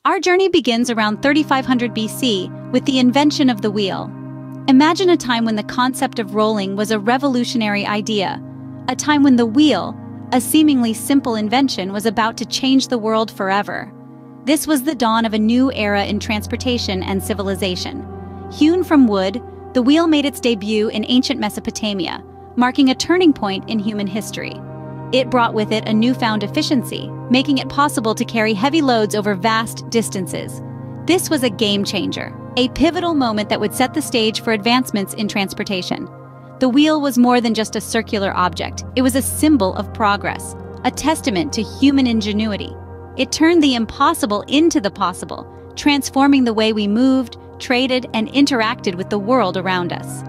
Our journey begins around 3500 BC with the invention of the wheel. Imagine a time when the concept of rolling was a revolutionary idea, a time when the wheel, a seemingly simple invention, was about to change the world forever. This was the dawn of a new era in transportation and civilization. Hewn from wood, the wheel made its debut in ancient Mesopotamia, marking a turning point in human history. It brought with it a newfound efficiency, making it possible to carry heavy loads over vast distances. This was a game changer, a pivotal moment that would set the stage for advancements in transportation. The wheel was more than just a circular object. It was a symbol of progress, a testament to human ingenuity. It turned the impossible into the possible, transforming the way we moved, traded, and interacted with the world around us.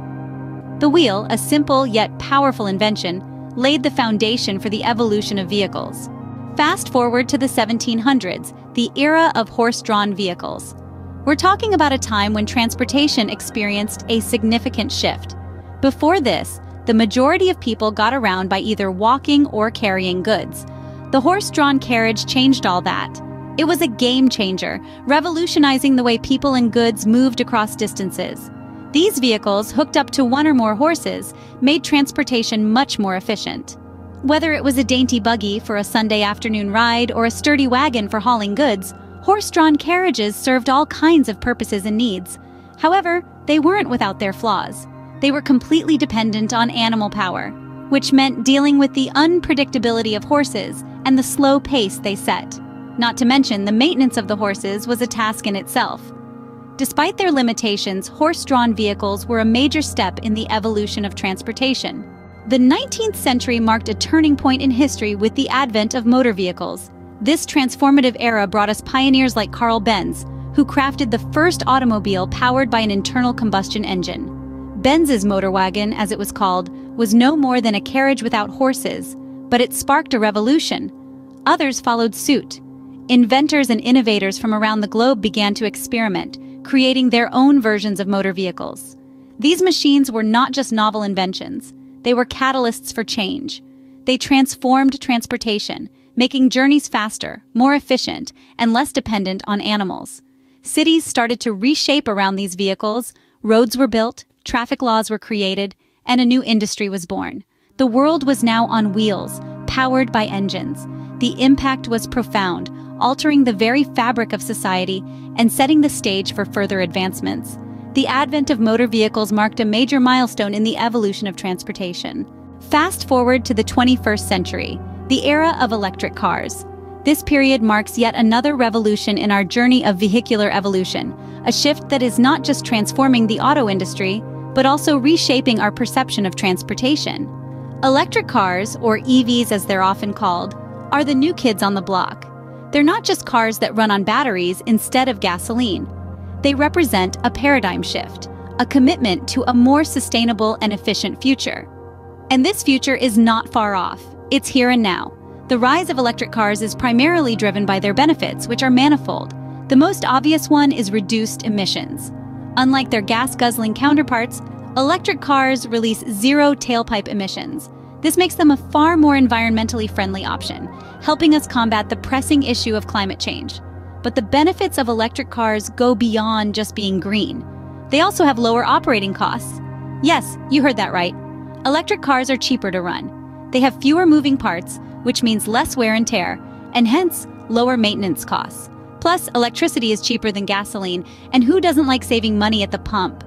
The wheel, a simple yet powerful invention, laid the foundation for the evolution of vehicles. Fast forward to the 1700s, the era of horse-drawn vehicles. We're talking about a time when transportation experienced a significant shift. Before this, the majority of people got around by either walking or carrying goods. The horse-drawn carriage changed all that. It was a game changer, revolutionizing the way people and goods moved across distances. These vehicles, hooked up to one or more horses, made transportation much more efficient. Whether it was a dainty buggy for a Sunday afternoon ride or a sturdy wagon for hauling goods, horse-drawn carriages served all kinds of purposes and needs. However, they weren't without their flaws. They were completely dependent on animal power, which meant dealing with the unpredictability of horses and the slow pace they set. Not to mention, the maintenance of the horses was a task in itself. Despite their limitations, horse-drawn vehicles were a major step in the evolution of transportation. The 19th century marked a turning point in history with the advent of motor vehicles. This transformative era brought us pioneers like Carl Benz, who crafted the first automobile powered by an internal combustion engine. Benz's motor wagon, as it was called, was no more than a carriage without horses, but it sparked a revolution. Others followed suit. Inventors and innovators from around the globe began to experiment, creating their own versions of motor vehicles. These machines were not just novel inventions. They were catalysts for change. They transformed transportation, making journeys faster, more efficient, and less dependent on animals. Cities started to reshape around these vehicles, roads were built, traffic laws were created, and a new industry was born. The world was now on wheels, powered by engines. The impact was profound, altering the very fabric of society and setting the stage for further advancements. The advent of motor vehicles marked a major milestone in the evolution of transportation. Fast forward to the 21st century, the era of electric cars. This period marks yet another revolution in our journey of vehicular evolution, a shift that is not just transforming the auto industry, but also reshaping our perception of transportation. Electric cars, or EVs as they're often called, are the new kids on the block. They're not just cars that run on batteries instead of gasoline. They represent a paradigm shift, a commitment to a more sustainable and efficient future. And this future is not far off. It's here and now. The rise of electric cars is primarily driven by their benefits, which are manifold. The most obvious one is reduced emissions. Unlike their gas-guzzling counterparts, electric cars release zero tailpipe emissions. This makes them a far more environmentally friendly option, helping us combat the pressing issue of climate change. But the benefits of electric cars go beyond just being green. They also have lower operating costs. Yes, you heard that right. Electric cars are cheaper to run. They have fewer moving parts, which means less wear and tear, and hence lower maintenance costs. Plus, electricity is cheaper than gasoline, and who doesn't like saving money at the pump?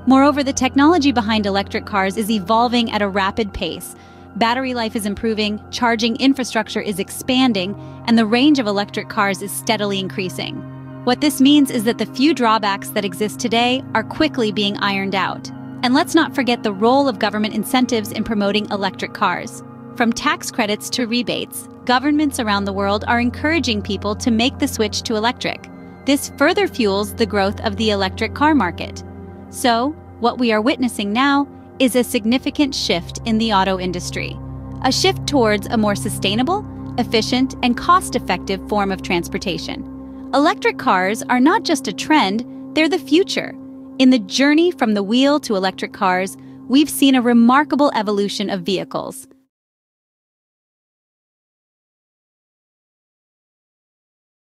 Moreover, the technology behind electric cars is evolving at a rapid pace. Battery life is improving, charging infrastructure is expanding, and the range of electric cars is steadily increasing. What this means is that the few drawbacks that exist today are quickly being ironed out. And let's not forget the role of government incentives in promoting electric cars. From tax credits to rebates, governments around the world are encouraging people to make the switch to electric. This further fuels the growth of the electric car market. So, what we are witnessing now is a significant shift in the auto industry. A shift towards a more sustainable, efficient, and cost-effective form of transportation. Electric cars are not just a trend, they're the future. In the journey from the wheel to electric cars, we've seen a remarkable evolution of vehicles.